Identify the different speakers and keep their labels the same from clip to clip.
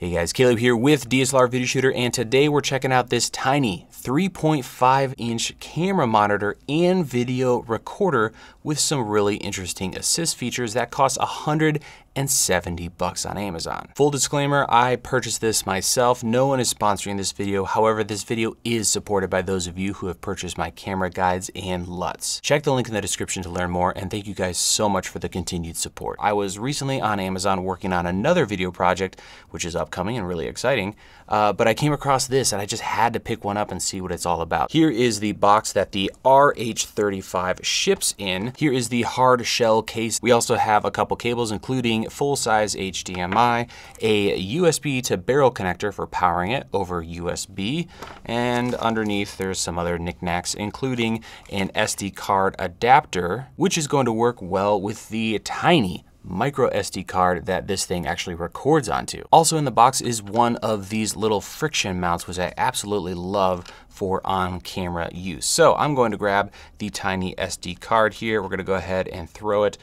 Speaker 1: Hey guys, Caleb here with DSLR Video Shooter, and today we're checking out this tiny 3.5-inch camera monitor and video recorder with some really interesting assist features that cost $170 on Amazon. Full disclaimer, I purchased this myself. No one is sponsoring this video. However, this video is supported by those of you who have purchased my camera guides and LUTs. Check the link in the description to learn more, and thank you guys so much for the continued support. I was recently on Amazon working on another video project, which is upcoming and really exciting, but I came across this and I just had to pick one up and see what it's all about. Here is the box that the RH35 ships in. Here is the hard shell case. We also have a couple cables, including full-size HDMI, a USB to barrel connector for powering it over USB, and underneath there's some other knickknacks, including an SD card adapter, which is going to work well with the tiny micro SD card that this thing actually records onto. Also in the box is one of these little friction mounts, which I absolutely love for on-camera use. So I'm going to grab the tiny SD card here. We're going to go ahead and throw it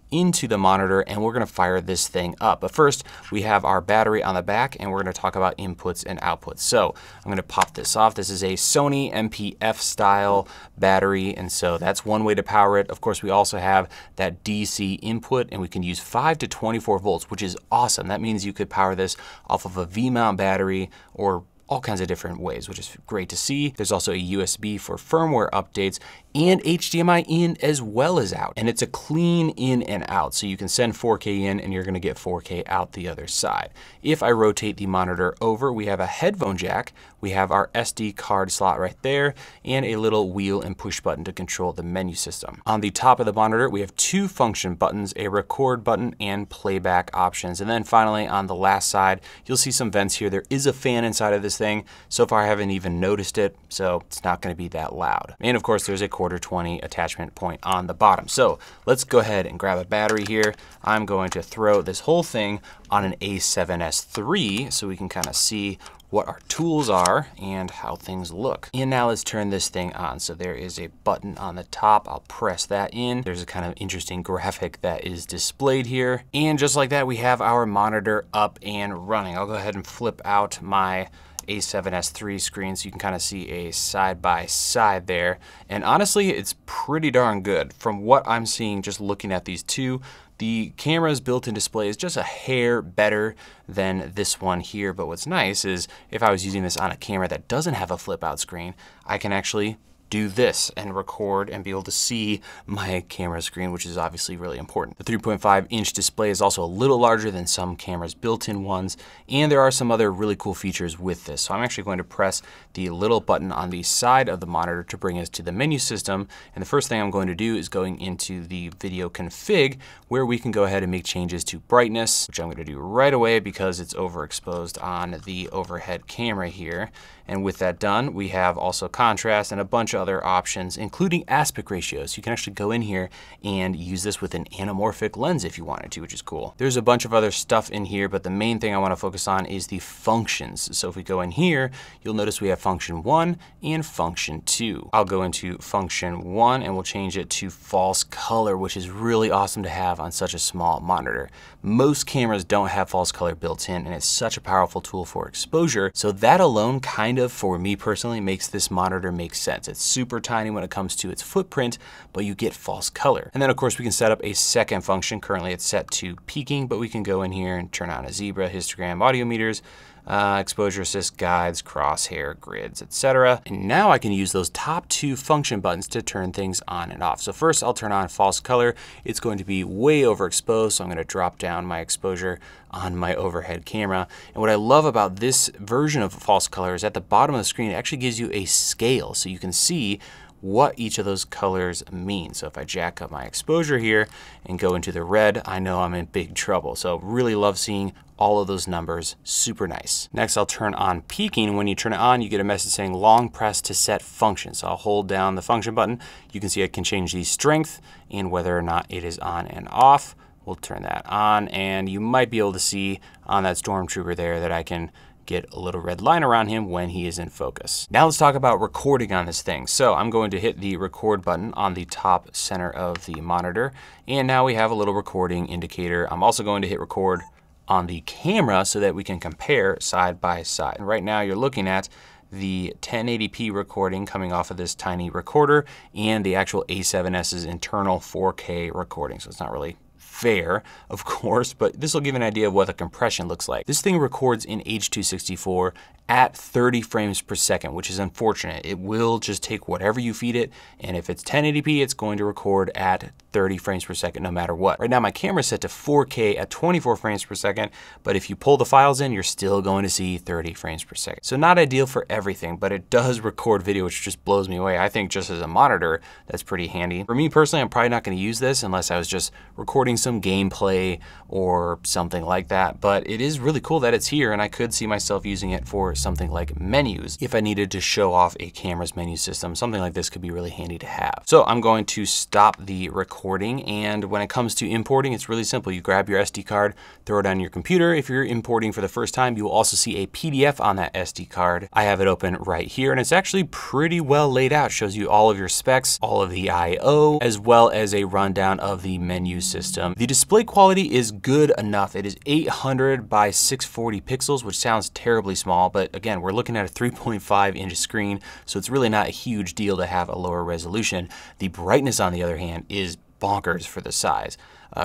Speaker 1: into the monitor, and we're going to fire this thing up. But first, we have our battery on the back, and we're going to talk about inputs and outputs. So I'm going to pop this off. This is a Sony MPF style battery, and so that's one way to power it. Of course, we also have that DC input, and we can use 5 to 24 volts, which is awesome. That means you could power this off of a V-mount battery or all kinds of different ways, which is great to see. There's also a USB for firmware updates and HDMI in as well as out. And it's a clean in and out. So you can send 4K in and you're gonna get 4K out the other side. If I rotate the monitor over, we have a headphone jack, we have our SD card slot right there, and a little wheel and push button to control the menu system. On the top of the monitor, we have 2 function buttons, a record button and playback options. And then finally on the last side, you'll see some vents here. There is a fan inside of this thing. So far I haven't even noticed it, so it's not gonna be that loud. And of course there's a 1/4-20 attachment point on the bottom. So let's go ahead and grab a battery here. I'm going to throw this whole thing on an A7S III so we can kind of see what our tools are and how things look. And now let's turn this thing on. So there is a button on the top. I'll press that in. There's a kind of interesting graphic that is displayed here. And just like that, we have our monitor up and running. I'll go ahead and flip out my A7S III screen so you can kind of see a side-by-side there. And honestly, it's pretty darn good. From what I'm seeing just looking at these two, the camera's built-in display is just a hair better than this one here. But what's nice is if I was using this on a camera that doesn't have a flip-out screen, I can actually do this and record and be able to see my camera screen, which is obviously really important. The 3.5-inch display is also a little larger than some cameras' built-in ones, and there are some other really cool features with this. So I'm actually going to press the little button on the side of the monitor to bring us to the menu system. And the first thing I'm going to do is going into the video config, where we can go ahead and make changes to brightness, which I'm going to do right away because it's overexposed on the overhead camera here. And with that done, we have also contrast and a bunch of other options, including aspect ratios. You can actually go in here and use this with an anamorphic lens if you wanted to, which is cool. There's a bunch of other stuff in here, but the main thing I want to focus on is the functions. So if we go in here, you'll notice we have function 1 and function 2. I'll go into function 1 and we'll change it to false color, which is really awesome to have on such a small monitor. Most cameras don't have false color built in, and it's such a powerful tool for exposure. So that alone kind of, for me personally, makes this monitor make sense. It's super tiny when it comes to its footprint, but you get false color. And then of course we can set up a second function. Currently it's set to peaking, but we can go in here and turn on a zebra, histogram, audio meters, exposure assist, guides, crosshair, grids, etc. And now I can use those top 2 function buttons to turn things on and off. So first I'll turn on false color. It's going to be way overexposed, so I'm going to drop down my exposure on my overhead camera. And what I love about this version of false color is at the bottom of the screen, it actually gives you a scale so you can see what each of those colors mean. So if I jack up my exposure here and go into the red, I know I'm in big trouble. So really love seeing all of those numbers, super nice. Next, I'll turn on peaking. When you turn it on, you get a message saying long press to set function. So I'll hold down the function button. You can see I can change the strength and whether or not it is on and off. We'll turn that on, and you might be able to see on that stormtrooper there that I can get a little red line around him when he is in focus. Now let's talk about recording on this thing. So I'm going to hit the record button on the top center of the monitor, and now we have a little recording indicator. I'm also going to hit record on the camera so that we can compare side by side. And right now you're looking at the 1080p recording coming off of this tiny recorder and the actual A7S's internal 4K recording. So it's not really fair, of course, but this will give you an idea of what the compression looks like. This thing records in H.264 at 30 frames per second, which is unfortunate. It will just take whatever you feed it, and if it's 1080p, it's going to record at 30 frames per second no matter what. Right now my camera's set to 4K at 24 frames per second, but if you pull the files in, you're still going to see 30 frames per second. So not ideal for everything, but it does record video, which just blows me away. I think just as a monitor, that's pretty handy. For me personally, I'm probably not going to use this unless I was just recording some gameplay or something like that, but it is really cool that it's here, and I could see myself using it for something like menus. If I needed to show off a camera's menu system, something like this could be really handy to have. So I'm going to stop the recording, and when it comes to importing, it's really simple. You grab your SD card, throw it on your computer. If you're importing for the first time, you will also see a PDF on that SD card. I have it open right here, and it's actually pretty well laid out. It shows you all of your specs, all of the I/O, as well as a rundown of the menu system. The display quality is good enough. It is 800 by 640 pixels, which sounds terribly small, but again, we're looking at a 3.5-inch screen, so it's really not a huge deal to have a lower resolution. The brightness, on the other hand, is bonkers for the size.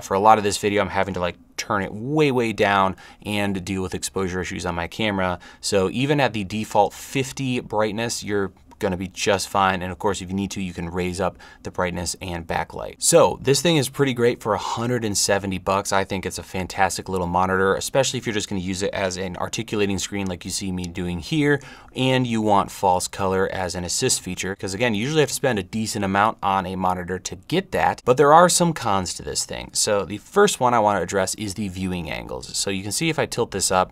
Speaker 1: For a lot of this video, I'm having to like turn it way down and deal with exposure issues on my camera. So even at the default 50 brightness, you're going to be just fine. And of course, if you need to, you can raise up the brightness and backlight. So this thing is pretty great for 170 bucks. I think it's a fantastic little monitor, especially if you're just going to use it as an articulating screen like you see me doing here, and you want false color as an assist feature. Because again, you usually have to spend a decent amount on a monitor to get that, but there are some cons to this thing. So the first one I want to address is the viewing angles. So you can see if I tilt this up,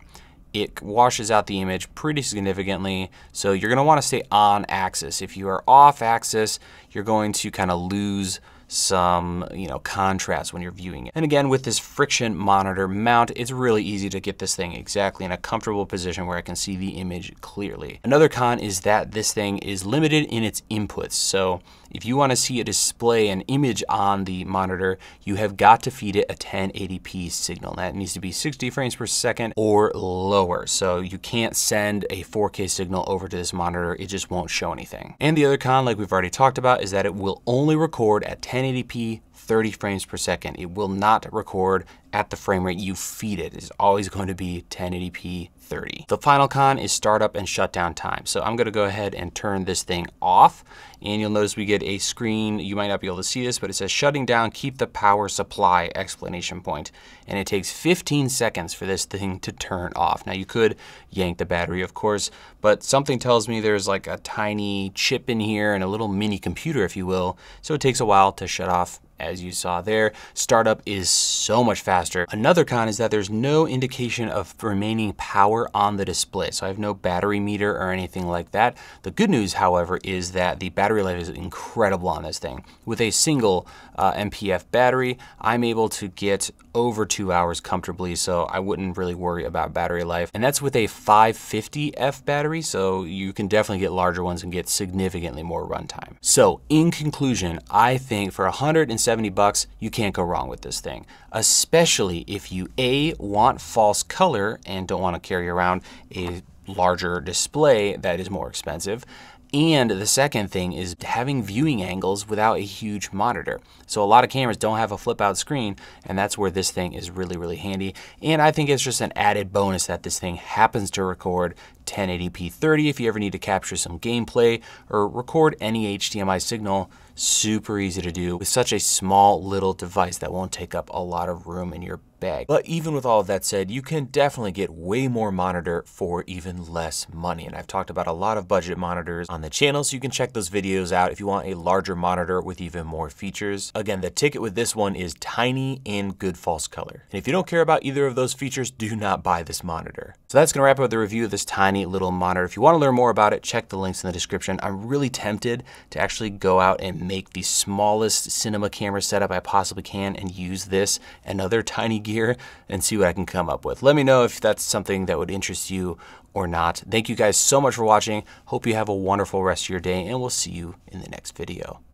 Speaker 1: it washes out the image pretty significantly. So you're gonna wanna stay on axis. If you are off axis, you're going to kind of lose some, contrast when you're viewing it. And again, with this friction monitor mount, it's really easy to get this thing exactly in a comfortable position where I can see the image clearly. Another con is that this thing is limited in its inputs. So if you want to see a display an image on the monitor, you have got to feed it a 1080p signal. That needs to be 60 frames per second or lower. So you can't send a 4K signal over to this monitor. It just won't show anything. And the other con, like we've already talked about, is that it will only record at 1080p 30 frames per second. It will not record at the frame rate you feed it. It's always going to be 1080p 30. The final con is startup and shutdown time. So I'm gonna go ahead and turn this thing off, and you'll notice we get a screen. You might not be able to see this, but it says shutting down, keep the power supply, exclamation point. And it takes 15 seconds for this thing to turn off. Now you could yank the battery, of course, but something tells me there's like a tiny chip in here and a little mini computer, if you will. So it takes a while to shut off. As you saw there, startup is so much faster. Another con is that there's no indication of remaining power on the display. So I have no battery meter or anything like that. The good news, however, is that the battery life is incredible on this thing. With a single MPF battery, I'm able to get over 2 hours comfortably, so I wouldn't really worry about battery life. And that's with a 550F battery, so you can definitely get larger ones and get significantly more runtime. So in conclusion, I think for 170 bucks, you can't go wrong with this thing, especially if you A, want false color and don't want to carry around a larger display that is more expensive. And the second thing is having viewing angles without a huge monitor. So a lot of cameras don't have a flip out screen, and that's where this thing is really handy. And I think it's just an added bonus that this thing happens to record 1080p 30 if you ever need to capture some gameplay or record any HDMI signal. Super easy to do with such a small little device that won't take up a lot of room in your bag. But even with all of that said, you can definitely get way more monitor for even less money. And I've talked about a lot of budget monitors on the channel, so you can check those videos out if you want a larger monitor with even more features. Again, the ticket with this one is tiny and good false color. And if you don't care about either of those features, do not buy this monitor. So that's gonna wrap up the review of this tiny little monitor. If you wanna learn more about it, check the links in the description. I'm really tempted to actually go out and make the smallest cinema camera setup I possibly can and use this and other tiny gear and see what I can come up with. Let me know if that's something that would interest you or not. Thank you guys so much for watching. Hope you have a wonderful rest of your day, and we'll see you in the next video.